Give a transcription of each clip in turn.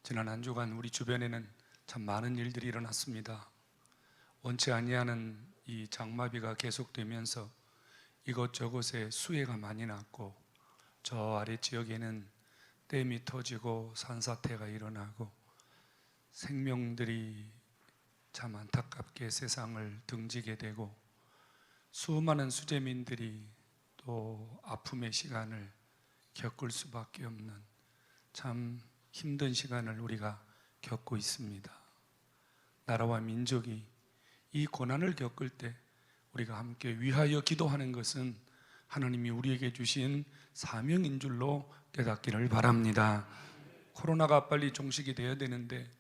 지난 한 주간 우리 주변에는 참 많은 일들이 일어났습니다. 원치 아니하는 이 장마비가 계속되면서 이곳저곳에 수해가 많이 났고, 저 아래 지역에는 댐이 터지고 산사태가 일어나고, 생명들이 참 안타깝게 세상을 등지게 되고, 수많은 수재민들이 또 아픔의 시간을 겪을 수밖에 없는 참 힘든 시간을 우리가 겪고 있습니다. 나라와 민족이 이 고난을 겪을 때 우리가 함께 위하여 기도하는 것은 하나님이 우리에게 주신 사명인 줄로 깨닫기를 바랍니다. 코로나가 빨리 종식이 되어야 되는데,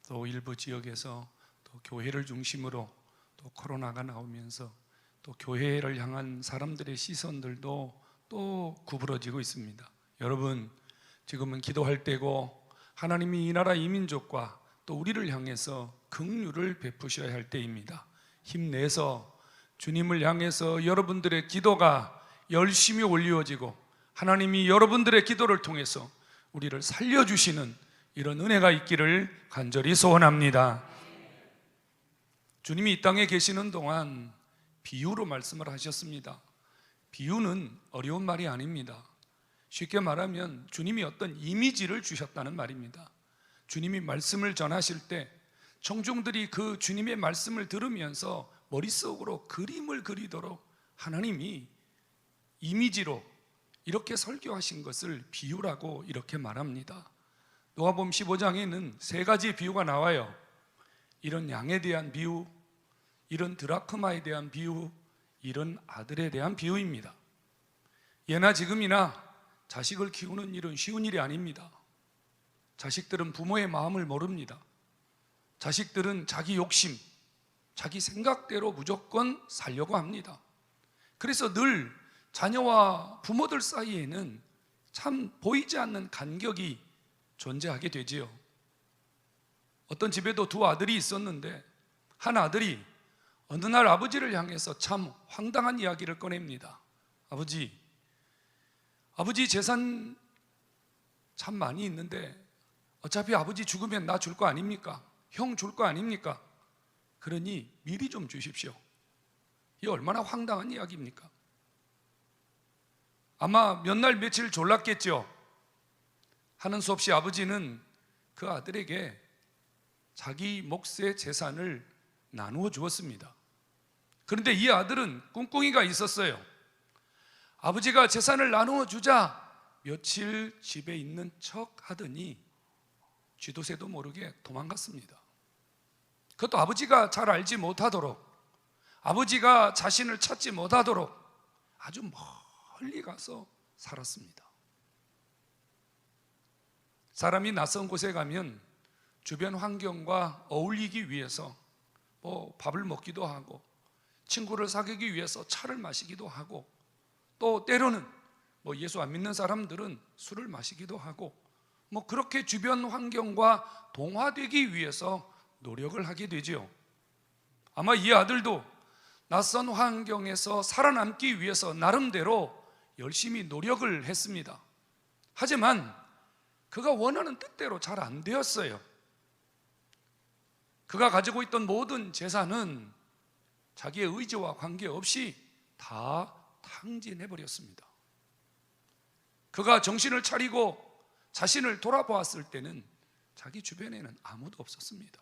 또 일부 지역에서 또 교회를 중심으로 또 코로나가 나오면서 또 교회를 향한 사람들의 시선들도 또 구부러지고 있습니다. 여러분, 지금은 기도할 때고 하나님이 이 나라 이 민족과 또 우리를 향해서 긍휼을 베푸셔야 할 때입니다. 힘내서 주님을 향해서 여러분들의 기도가 열심히 올려지고 하나님이 여러분들의 기도를 통해서 우리를 살려주시는 이런 은혜가 있기를 간절히 소원합니다. 주님이 이 땅에 계시는 동안 비유로 말씀을 하셨습니다. 비유는 어려운 말이 아닙니다. 쉽게 말하면 주님이 어떤 이미지를 주셨다는 말입니다. 주님이 말씀을 전하실 때 청중들이 그 주님의 말씀을 들으면서 머릿속으로 그림을 그리도록 하나님이 이미지로 이렇게 설교하신 것을 비유라고 이렇게 말합니다. 누가복음 15장에는 세 가지 비유가 나와요. 이런 양에 대한 비유, 이런 드라크마에 대한 비유, 이런 아들에 대한 비유입니다. 예나 지금이나 자식을 키우는 일은 쉬운 일이 아닙니다. 자식들은 부모의 마음을 모릅니다. 자식들은 자기 욕심, 자기 생각대로 무조건 살려고 합니다. 그래서 늘 자녀와 부모들 사이에는 참 보이지 않는 간격이 존재하게 되지요. 어떤 집에도 두 아들이 있었는데, 한 아들이 어느 날 아버지를 향해서 참 황당한 이야기를 꺼냅니다. 아버지 재산 참 많이 있는데 어차피 아버지 죽으면 나 줄 거 아닙니까? 형 줄 거 아닙니까? 그러니 미리 좀 주십시오. 이 얼마나 황당한 이야기입니까? 아마 몇 날 며칠 졸랐겠죠. 하는 수 없이 아버지는 그 아들에게 자기 몫의 재산을 나누어 주었습니다. 그런데 이 아들은 꿍꿍이가 있었어요. 아버지가 재산을 나누어 주자 며칠 집에 있는 척 하더니 쥐도 새도 모르게 도망갔습니다. 그것도 아버지가 잘 알지 못하도록, 아버지가 자신을 찾지 못하도록 아주 멀리 가서 살았습니다. 사람이 낯선 곳에 가면 주변 환경과 어울리기 위해서 밥을 먹기도 하고, 친구를 사귀기 위해서 차를 마시기도 하고, 또 때로는 예수 안 믿는 사람들은 술을 마시기도 하고, 그렇게 주변 환경과 동화되기 위해서 노력을 하게 되지요. 아마 이 아들도 낯선 환경에서 살아남기 위해서 나름대로 열심히 노력을 했습니다. 하지만 그가 원하는 뜻대로 잘 안 되었어요. 그가 가지고 있던 모든 재산은 자기의 의지와 관계없이 다 탕진해버렸습니다. 그가 정신을 차리고 자신을 돌아보았을 때는 자기 주변에는 아무도 없었습니다.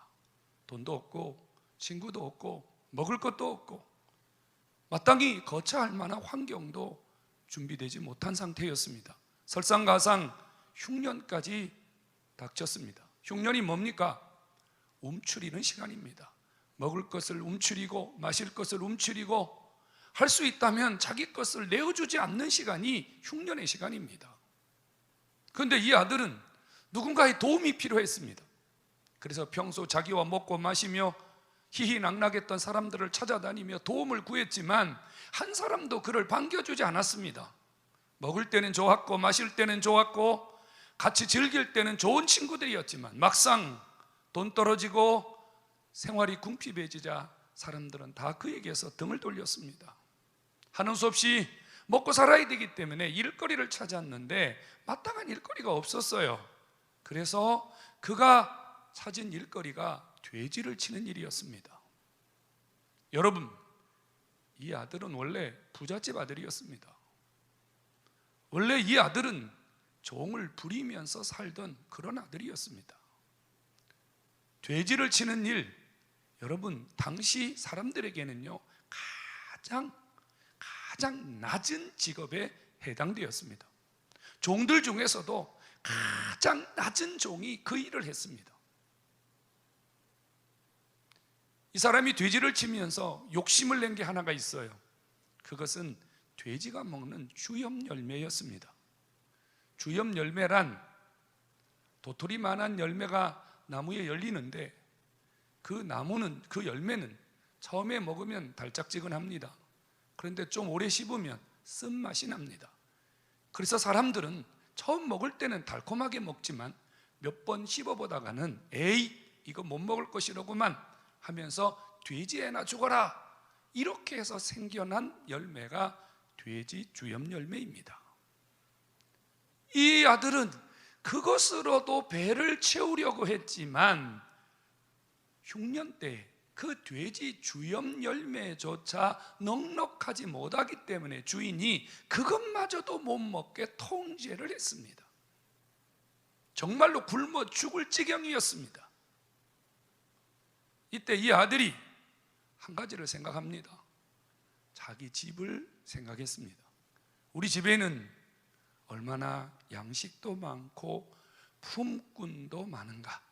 돈도 없고 친구도 없고 먹을 것도 없고 마땅히 거처할 만한 환경도 준비되지 못한 상태였습니다. 설상가상 흉년까지 닥쳤습니다. 흉년이 뭡니까? 움츠리는 시간입니다. 먹을 것을 움츠리고 마실 것을 움츠리고 할 수 있다면 자기 것을 내어주지 않는 시간이 흉년의 시간입니다. 그런데 이 아들은 누군가의 도움이 필요했습니다. 그래서 평소 자기와 먹고 마시며 희희낙낙했던 사람들을 찾아다니며 도움을 구했지만 한 사람도 그를 반겨주지 않았습니다. 먹을 때는 좋았고 마실 때는 좋았고 같이 즐길 때는 좋은 친구들이었지만 막상 돈 떨어지고 생활이 궁핍해지자 사람들은 다 그에게서 등을 돌렸습니다. 하는 수 없이 먹고 살아야 되기 때문에 일거리를 찾았는데 마땅한 일거리가 없었어요. 그래서 그가 찾은 일거리가 돼지를 치는 일이었습니다. 여러분, 이 아들은 원래 부잣집 아들이었습니다. 원래 이 아들은 종을 부리면서 살던 그런 아들이었습니다. 돼지를 치는 일, 여러분, 당시 사람들에게는요 가장 낮은 직업에 해당되었습니다. 종들 중에서도 가장 낮은 종이 그 일을 했습니다. 이 사람이 돼지를 치면서 욕심을 낸 게 하나가 있어요. 그것은 돼지가 먹는 주엽 열매였습니다. 주엽 열매란 도토리만한 열매가 나무에 열리는데, 그 열매는 처음에 먹으면 달짝지근합니다. 그런데 좀 오래 씹으면 쓴맛이 납니다. 그래서 사람들은 처음 먹을 때는 달콤하게 먹지만 몇 번 씹어보다가는 에이, 이거 못 먹을 것이라고만 하면서 돼지에나 죽어라, 이렇게 해서 생겨난 열매가 돼지 주엽 열매입니다. 이 아들은 그것으로도 배를 채우려고 했지만 흉년 때 그 돼지 주엽 열매조차 넉넉하지 못하기 때문에 주인이 그것마저도 못 먹게 통제를 했습니다. 정말로 굶어 죽을 지경이었습니다. 이때 이 아들이 한 가지를 생각합니다. 자기 집을 생각했습니다. 우리 집에는 얼마나 양식도 많고 품꾼도 많은가.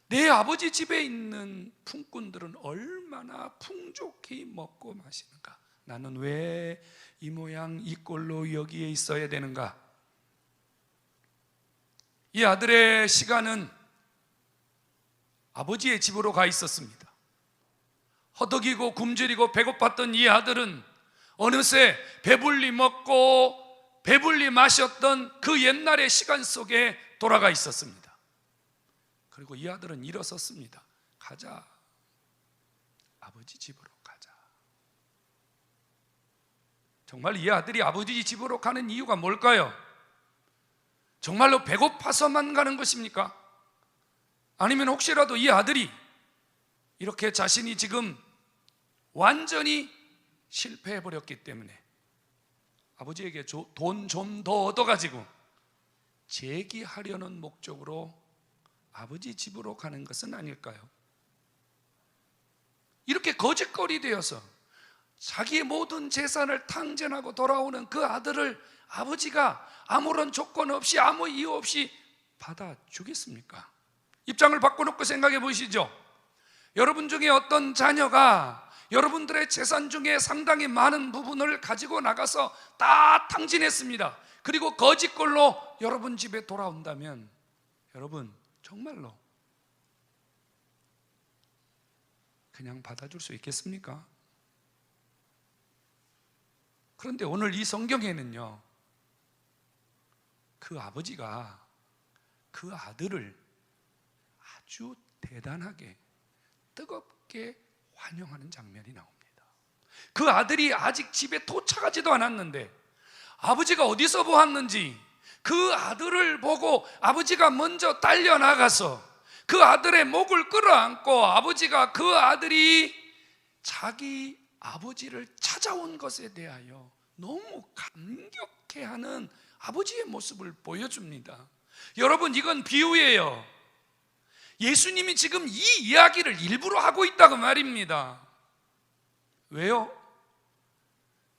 내 아버지 집에 있는 품꾼들은 얼마나 풍족히 먹고 마시는가. 나는 왜 이 모양 이 꼴로 여기에 있어야 되는가. 이 아들의 시간은 아버지의 집으로 가 있었습니다. 허덕이고 굶주리고 배고팠던 이 아들은 어느새 배불리 먹고 배불리 마셨던 그 옛날의 시간 속에 돌아가 있었습니다. 그리고 이 아들은 일어섰습니다. 가자, 아버지 집으로 가자. 정말 이 아들이 아버지 집으로 가는 이유가 뭘까요? 정말로 배고파서만 가는 것입니까? 아니면 혹시라도 이 아들이 이렇게 자신이 지금 완전히 실패해버렸기 때문에 아버지에게 돈 좀 더 얻어가지고 재기하려는 목적으로 아버지 집으로 가는 것은 아닐까요? 이렇게 거짓거리 되어서 자기의 모든 재산을 탕진하고 돌아오는 그 아들을 아버지가 아무런 조건 없이 아무 이유 없이 받아주겠습니까? 입장을 바꿔놓고 생각해 보시죠. 여러분 중에 어떤 자녀가 여러분들의 재산 중에 상당히 많은 부분을 가지고 나가서 다 탕진했습니다. 그리고 거짓걸로 여러분 집에 돌아온다면 여러분 정말로 그냥 받아줄 수 있겠습니까? 그런데 오늘 이 성경에는요, 그 아버지가 그 아들을 아주 대단하게 뜨겁게 환영하는 장면이 나옵니다. 그 아들이 아직 집에 도착하지도 않았는데 아버지가 어디서 보았는지 그 아들을 보고 아버지가 먼저 달려나가서 그 아들의 목을 끌어안고 아버지가 그 아들이 자기 아버지를 찾아온 것에 대하여 너무 감격해하는 아버지의 모습을 보여줍니다. 여러분, 이건 비유예요. 예수님이 지금 이 이야기를 일부러 하고 있다고 말입니다. 왜요?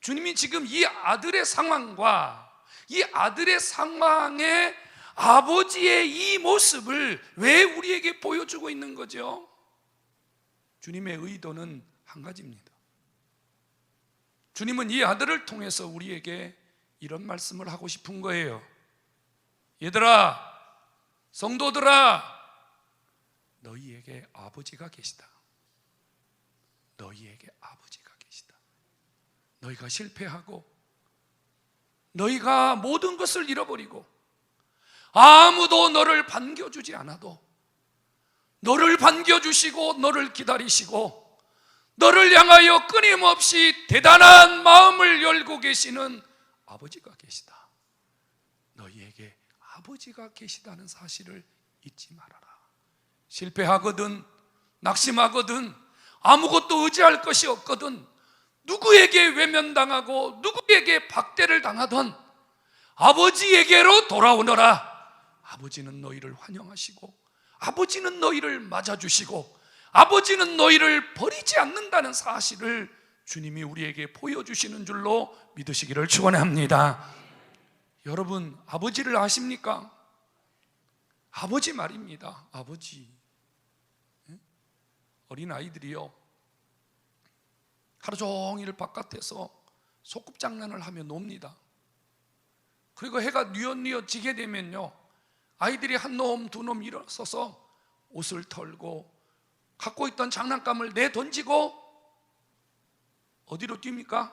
주님이 지금 이 아들의 상황과 이 아들의 상황에 아버지의 이 모습을 왜 우리에게 보여주고 있는 거죠? 주님의 의도는 한 가지입니다. 주님은 이 아들을 통해서 우리에게 이런 말씀을 하고 싶은 거예요. 얘들아, 성도들아, 너희에게 아버지가 계시다. 너희에게 아버지가 계시다. 너희가 실패하고 너희가 모든 것을 잃어버리고 아무도 너를 반겨주지 않아도 너를 반겨주시고 너를 기다리시고 너를 향하여 끊임없이 대단한 마음을 열고 계시는 아버지가 계시다. 너희에게 아버지가 계시다는 사실을 잊지 말아라. 실패하거든, 낙심하거든, 아무것도 의지할 것이 없거든, 누구에게 외면당하고 누구에게 박대를 당하던 아버지에게로 돌아오너라. 아버지는 너희를 환영하시고 아버지는 너희를 맞아주시고 아버지는 너희를 버리지 않는다는 사실을 주님이 우리에게 보여주시는 줄로 믿으시기를 축원합니다. 여러분, 아버지를 아십니까? 아버지 말입니다. 아버지. 어린아이들이요, 하루 종일 바깥에서 소꿉장난을 하며 놉니다. 그리고 해가 뉘엿뉘엿 지게 되면요, 아이들이 한 놈 두 놈 일어서서 옷을 털고 갖고 있던 장난감을 내던지고 어디로 뜁니까?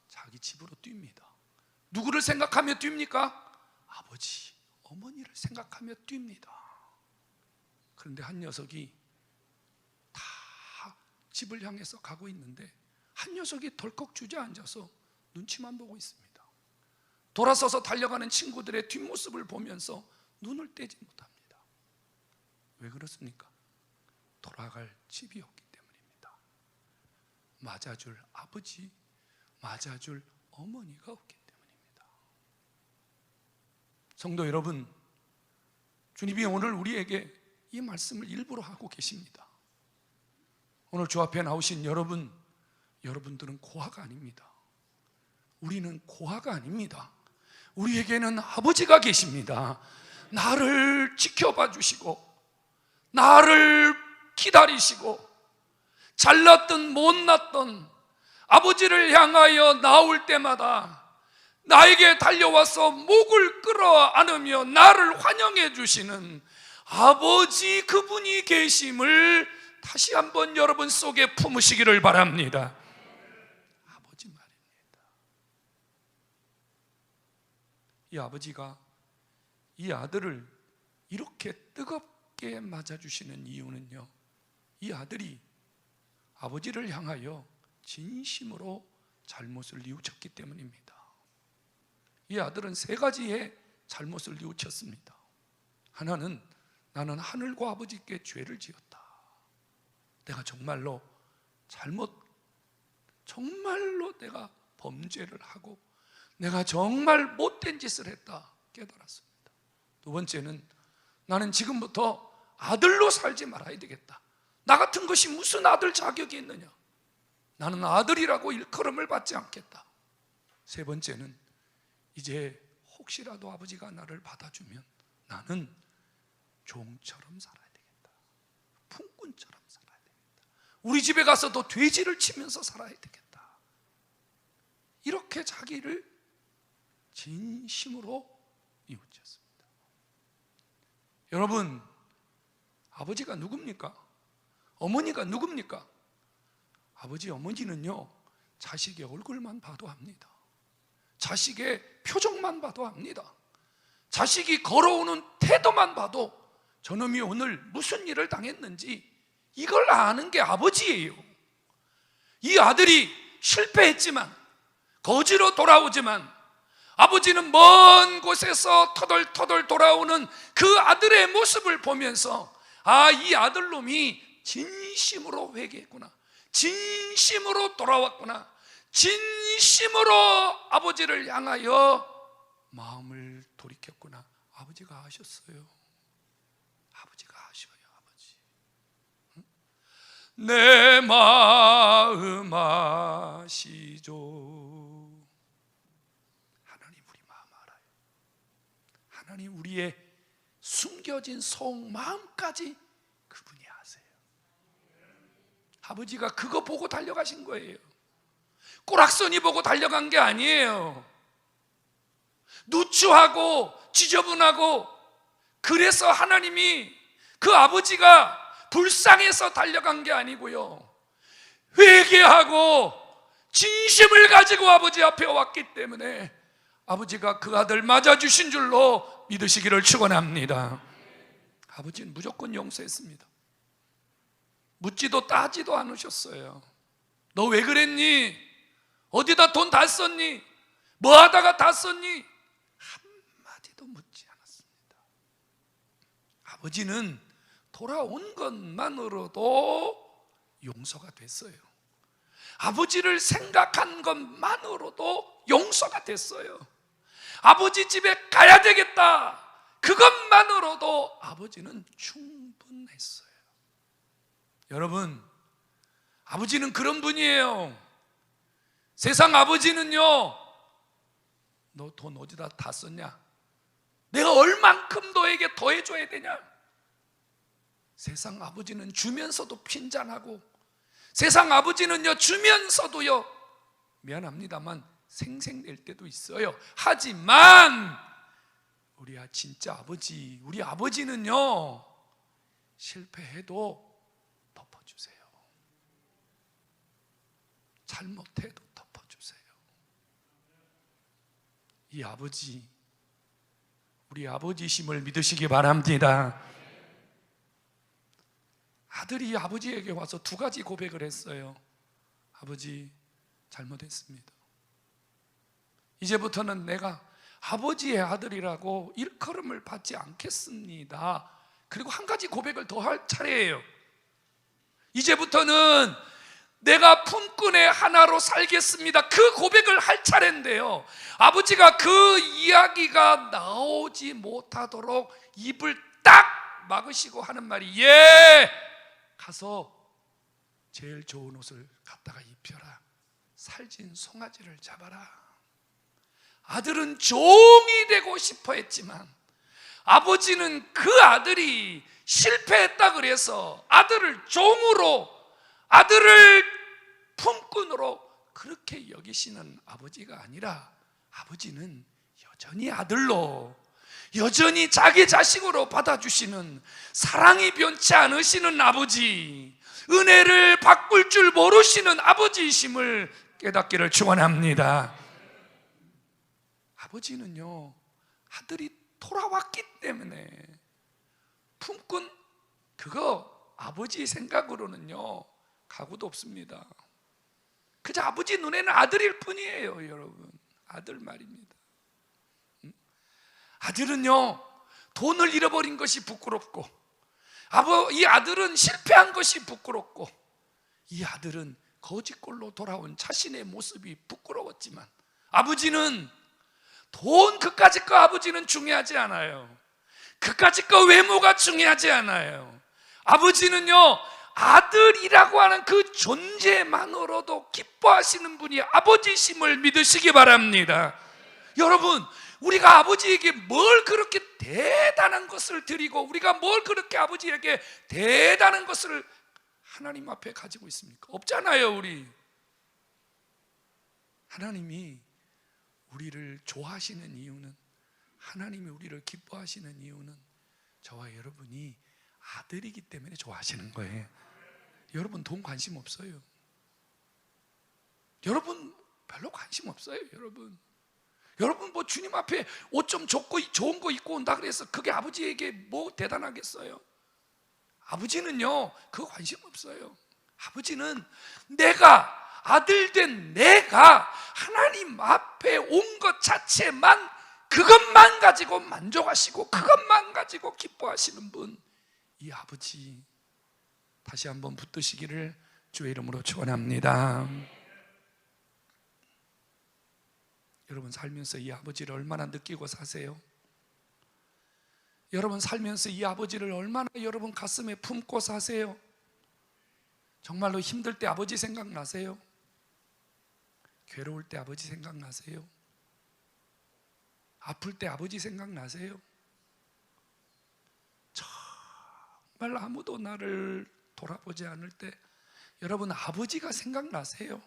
자기 집으로 뜁니다. 누구를 생각하며 뜁니까? 아버지, 어머니를 생각하며 뜁니다. 그런데 한 녀석이 다 집을 향해서 가고 있는데 한 녀석이 덜컥 주저앉아서 눈치만 보고 있습니다. 돌아서서 달려가는 친구들의 뒷모습을 보면서 눈을 떼지 못합니다. 왜 그렇습니까? 돌아갈 집이 없기 때문입니다. 맞아줄 아버지, 맞아줄 어머니가 없기 때문입니다. 성도 여러분, 주님이 오늘 우리에게 이 말씀을 일부러 하고 계십니다. 오늘 주 앞에 나오신 여러분들은 고아가 아닙니다. 우리는 고아가 아닙니다. 우리에게는 아버지가 계십니다. 나를 지켜봐 주시고 나를 기다리시고 잘났든 못났든 아버지를 향하여 나올 때마다 나에게 달려와서 목을 끌어 안으며 나를 환영해 주시는 아버지, 그분이 계심을 다시 한번 여러분 속에 품으시기를 바랍니다. 아버지 말입니다. 이 아버지가 이 아들을 이렇게 뜨겁게 맞아주시는 이유는요, 이 아들이 아버지를 향하여 진심으로 잘못을 뉘우쳤기 때문입니다. 이 아들은 세 가지의 잘못을 뉘우쳤습니다. 하나는, 나는 하늘과 아버지께 죄를 지었다. 내가 정말로 정말로 내가 범죄를 하고 내가 정말 못된 짓을 했다 깨달았습니다. 두 번째는, 나는 지금부터 아들로 살지 말아야 되겠다. 나 같은 것이 무슨 아들 자격이 있느냐. 나는 아들이라고 일컬음을 받지 않겠다. 세 번째는, 이제 혹시라도 아버지가 나를 받아주면 나는 종처럼 살아야 되겠다. 품꾼처럼 살아야 되겠다. 우리 집에 가서도 돼지를 치면서 살아야 되겠다. 이렇게 자기를 진심으로 뉘우쳤습니다. 여러분, 아버지가 누굽니까? 어머니가 누굽니까? 아버지, 어머니는요, 자식의 얼굴만 봐도 압니다. 자식의 표정만 봐도 압니다. 자식이 걸어오는 태도만 봐도 저놈이 오늘 무슨 일을 당했는지 이걸 아는 게 아버지예요. 이 아들이 실패했지만, 거지로 돌아오지만, 아버지는 먼 곳에서 터덜터덜 돌아오는 그 아들의 모습을 보면서, 아, 이 아들놈이 진심으로 회개했구나, 진심으로 돌아왔구나, 진심으로 아버지를 향하여 마음을 돌이켰구나. 아버지가 아셨어요. 아버지가 아셔요. 아버지, 응? 내 마음 아시죠. 하나님 우리의 숨겨진 속마음까지 그분이 아세요. 아버지가 그거 보고 달려가신 거예요. 꼬락서니 보고 달려간 게 아니에요. 누추하고 지저분하고, 그래서 하나님이 그 아버지가 불쌍해서 달려간 게 아니고요, 회개하고 진심을 가지고 아버지 앞에 왔기 때문에 아버지가 그 아들 맞아주신 줄로 믿으시기를 축원합니다. 아버지는 무조건 용서했습니다. 묻지도 따지도 않으셨어요. 너 왜 그랬니? 어디다 돈 다 썼니? 뭐 하다가 다 썼니? 한마디도 묻지 않았습니다. 아버지는 돌아온 것만으로도 용서가 됐어요. 아버지를 생각한 것만으로도 용서가 됐어요. 아버지 집에 가야 되겠다, 그것만으로도 아버지는 충분했어요. 여러분, 아버지는 그런 분이에요. 세상 아버지는요, 너 돈 어디다 다 썼냐? 내가 얼만큼 너에게 더해줘야 되냐? 세상 아버지는 주면서도 핀잔하고, 세상 아버지는요 주면서도요, 미안합니다만 생색낼 때도 있어요. 하지만 우리 진짜 아버지, 우리 아버지는요 실패해도 덮어주세요. 잘못해도 덮어주세요. 이 아버지, 우리 아버지심을 믿으시기 바랍니다. 아들이 아버지에게 와서 두 가지 고백을 했어요. 아버지, 잘못했습니다. 이제부터는 내가 아버지의 아들이라고 일컬음을 받지 않겠습니다. 그리고 한 가지 고백을 더 할 차례예요. 이제부터는 내가 품꾼의 하나로 살겠습니다. 그 고백을 할 차례인데요, 아버지가 그 이야기가 나오지 못하도록 입을 딱 막으시고 하는 말이, 예, 가서 제일 좋은 옷을 갖다가 입혀라, 살진 송아지를 잡아라. 아들은 종이 되고 싶어 했지만 아버지는 그 아들이 실패했다 그래서 아들을 종으로, 아들을 품꾼으로 그렇게 여기시는 아버지가 아니라, 아버지는 여전히 아들로, 여전히 자기 자식으로 받아주시는, 사랑이 변치 않으시는 아버지, 은혜를 바꿀 줄 모르시는 아버지이심을 깨닫기를 축원합니다. 아버지는요 아들이 돌아왔기 때문에 품꾼, 그거 아버지 생각으로는요 가구도 없습니다. 그저 아버지 눈에는 아들일 뿐이에요. 여러분, 아들 말입니다. 아들은요 돈을 잃어버린 것이 부끄럽고, 이 아들은 실패한 것이 부끄럽고, 이 아들은 거지꼴로 돌아온 자신의 모습이 부끄러웠지만, 아버지는 돈 그까짓 거 아버지는 중요하지 않아요. 그까짓 거 외모가 중요하지 않아요. 아버지는요 아들이라고 하는 그 존재만으로도 기뻐하시는 분이 아버지심을 믿으시기 바랍니다. 여러분, 우리가 아버지에게 뭘 그렇게 대단한 것을 드리고, 우리가 뭘 그렇게 아버지에게 대단한 것을 하나님 앞에 가지고 있습니까? 없잖아요. 우리 하나님이 우리를 좋아하시는 이유는, 하나님이 우리를 기뻐하시는 이유는 저와 여러분이 아들이기 때문에 좋아하시는 거예요. 여러분 돈 관심 없어요. 여러분 별로 관심 없어요. 여러분 뭐 주님 앞에 옷 좀 좋은 거 입고 온다 그래서 그게 아버지에게 뭐 대단하겠어요? 아버지는요 그거 관심 없어요. 아버지는 내가 아들 된 내가 하나님 앞에 온 것 자체만, 그것만 가지고 만족하시고 그것만 가지고 기뻐하시는 분, 이 아버지 다시 한번 붙드시기를 주의 이름으로 축원합니다. 여러분 살면서 이 아버지를 얼마나 느끼고 사세요? 여러분 살면서 이 아버지를 얼마나 여러분 가슴에 품고 사세요? 정말로 힘들 때 아버지 생각나세요? 괴로울 때 아버지 생각나세요? 아플 때 아버지 생각나세요? 정말 아무도 나를 돌아보지 않을 때 여러분 아버지가 생각나세요?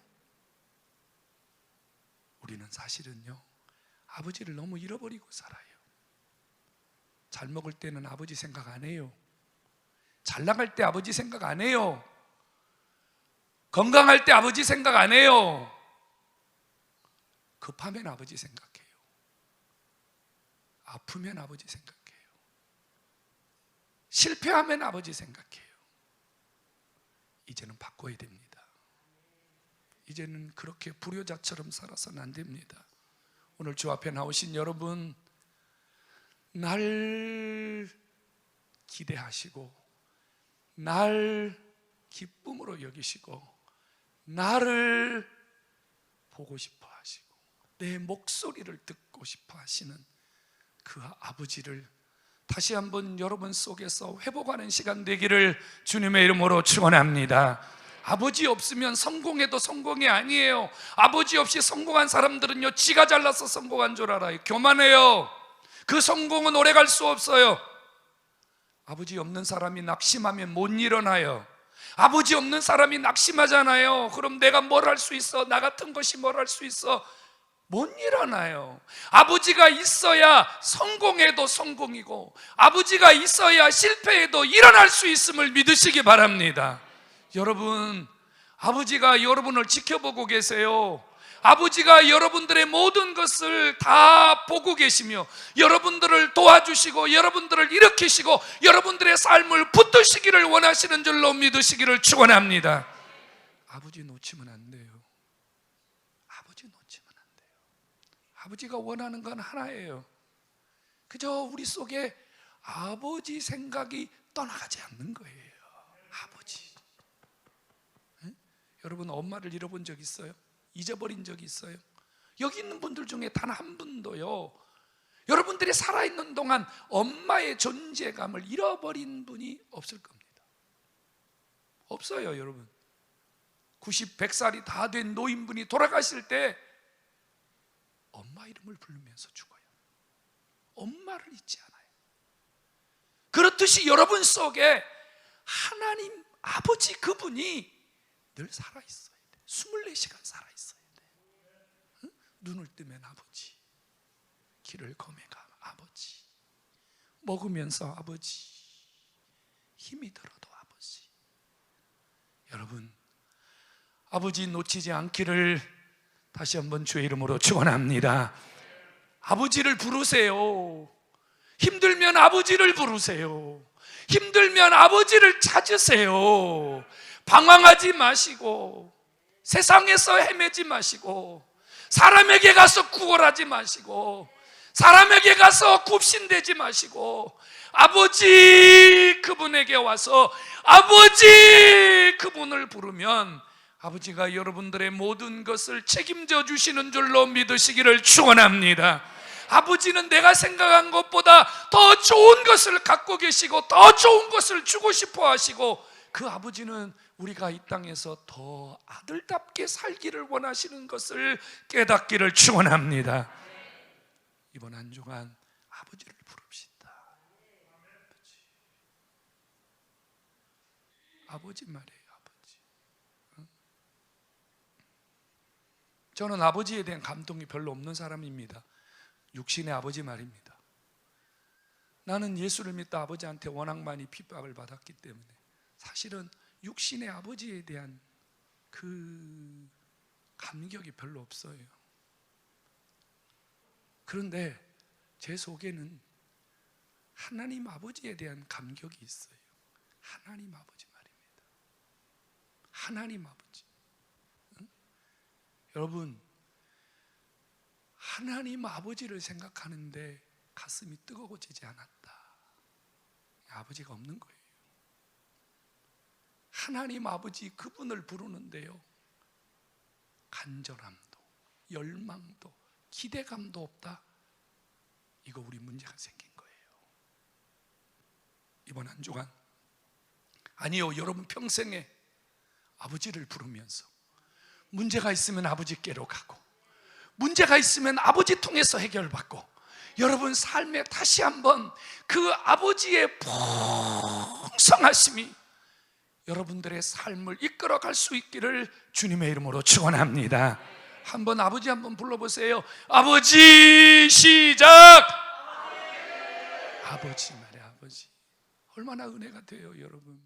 우리는 사실은요 아버지를 너무 잃어버리고 살아요. 잘 먹을 때는 아버지 생각 안 해요. 잘 나갈 때 아버지 생각 안 해요. 건강할 때 아버지 생각 안 해요. 급하면 아버지 생각해요. 아프면 아버지 생각해요. 실패하면 아버지 생각해요. 이제는 바꿔야 됩니다. 이제는 그렇게 불효자처럼 살아서는 안 됩니다. 오늘 주 앞에 나오신 여러분, 날 기대하시고 날 기쁨으로 여기시고 나를 보고 싶어 하시고 내 목소리를 듣고 싶어 하시는 그 아버지를 다시 한번 여러분 속에서 회복하는 시간 되기를 주님의 이름으로 축원합니다. 아버지 없으면 성공해도 성공이 아니에요. 아버지 없이 성공한 사람들은요, 지가 잘나서 성공한 줄 알아요. 교만해요. 그 성공은 오래 갈 수 없어요. 아버지 없는 사람이 낙심하면 못 일어나요. 아버지 없는 사람이 낙심하잖아요. 그럼 내가 뭘 할 수 있어? 나 같은 것이 뭘 할 수 있어? 못 일어나요. 아버지가 있어야 성공해도 성공이고 아버지가 있어야 실패해도 일어날 수 있음을 믿으시기 바랍니다. 여러분, 아버지가 여러분을 지켜보고 계세요. 아버지가 여러분들의 모든 것을 다 보고 계시며 여러분들을 도와주시고 여러분들을 일으키시고 여러분들의 삶을 붙드시기를 원하시는 줄로 믿으시기를 축원합니다. 아버지 놓치면 안 돼요. 아버지 놓치면 안 돼요. 아버지가 원하는 건 하나예요. 그저 우리 속에 아버지 생각이 떠나가지 않는 거예요. 아버지. 네? 여러분, 엄마를 잃어본 적 있어요? 잊어버린 적이 있어요? 여기 있는 분들 중에 단 한 분도요, 여러분들이 살아있는 동안 엄마의 존재감을 잃어버린 분이 없을 겁니다. 없어요. 여러분, 90, 100살이 다 된 노인분이 돌아가실 때 엄마 이름을 부르면서 죽어요. 엄마를 잊지 않아요. 그렇듯이 여러분 속에 하나님 아버지 그분이 늘 살아있어요. 24시간 살아있어야 돼. 응? 눈을 뜨면 아버지, 길을 거매가 아버지, 먹으면서 아버지, 힘이 들어도 아버지. 여러분, 아버지 놓치지 않기를 다시 한번 주의 이름으로 축원합니다. 아버지를 부르세요. 힘들면 아버지를 부르세요. 힘들면 아버지를 찾으세요. 방황하지 마시고 세상에서 헤매지 마시고 사람에게 가서 구걸하지 마시고 사람에게 가서 굽신대지 마시고 아버지 그분에게 와서 아버지 그분을 부르면 아버지가 여러분들의 모든 것을 책임져 주시는 줄로 믿으시기를 축원합니다. 아버지는 내가 생각한 것보다 더 좋은 것을 갖고 계시고 더 좋은 것을 주고 싶어 하시고 그 아버지는 우리가 이 땅에서 더 아들답게 살기를 원하시는 것을 깨닫기를 축원합니다. 이번 한 주간 아버지를 부릅시다. 아버지 말이에요. 아버지. 저는 아버지에 대한 감동이 별로 없는 사람입니다. 육신의 아버지 말입니다. 나는 예수를 믿다 아버지한테 워낙 많이 핍박을 받았기 때문에 사실은 육신의 아버지에 대한 그 감격이 별로 없어요. 그런데 제 속에는 하나님 아버지에 대한 감격이 있어요. 하나님 아버지 말입니다. 하나님 아버지. 응? 여러분, 하나님 아버지를 생각하는데 가슴이 뜨거워지지 않았다. 아버지가 없는 거예요. 하나님 아버지 그분을 부르는데요, 간절함도 열망도 기대감도 없다. 이거 우리 문제가 생긴 거예요. 이번 한 주간, 아니요, 여러분 평생에 아버지를 부르면서 문제가 있으면 아버지께로 가고 문제가 있으면 아버지 통해서 해결받고 여러분 삶에 다시 한번 그 아버지의 풍성하심이 여러분들의 삶을 이끌어갈 수 있기를 주님의 이름으로 축원합니다. 한번 아버지 한번 불러보세요. 아버지 시작. 아버지 말이야. 아버지 얼마나 은혜가 돼요 여러분.